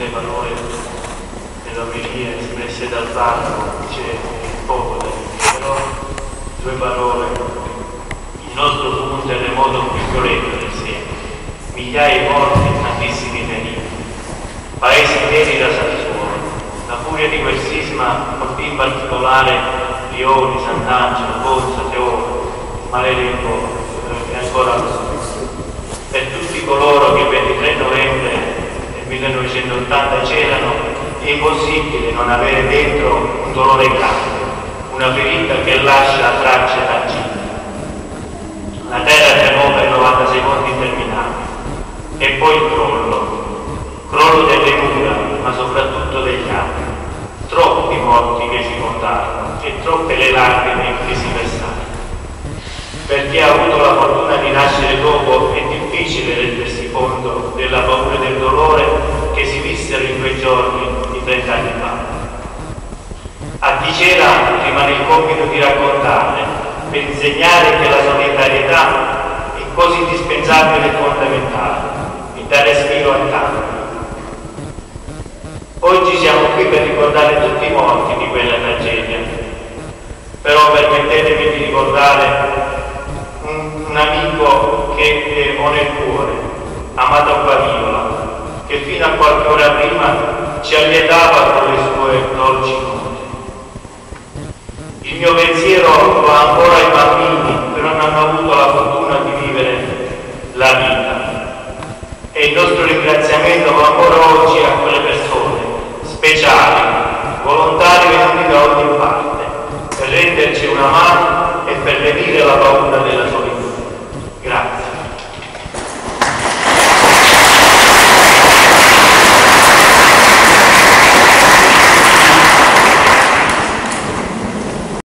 le parole dell'omelia espresse dal parroco, c'è poco da dire, però due parole. Il nostro punto è il remoto più violento del secolo, migliaia di morti e tantissimi feriti, paesi interi da Sassuolo. La furia di quel sisma colpì in particolare Lioni, Sant'Angelo, Pozzo, Teoro, Maledetto e ancora lo. Per tutti coloro che il 23 novembre del 1980 c'erano, è impossibile non avere dentro un dolore grande, una ferita che lascia tracce tangibili. La terra tremò per 90 secondi interminabili e poi il crollo delle mura, ma soprattutto degli alberi. Troppi morti che si contarono e troppe le lacrime che si versarono. Per chi ha avuto la fortuna di nascere dopo è difficile rendersi conto della paura e del dolore che si vissero in quei giorni di 30 anni fa. A chi c'era rimane il compito di raccontare, per insegnare che la solidarietà è così indispensabile e fondamentale, e dare respiro a tanti. Oggi siamo qui per ricordare tutti i morti di quella tragedia, però permettetemi di ricordare un amico che ho nel cuore, Amato Paviola, che fino a qualche ora prima ci allietava con le sue dolci note. Il mio pensiero va ancora ai bambini che non hanno avuto la fortuna di vivere la vita, e il nostro ringraziamento va ancora oggi a quelle persone speciali, volontari venuti da ogni parte, per renderci una mano e per lenire la paura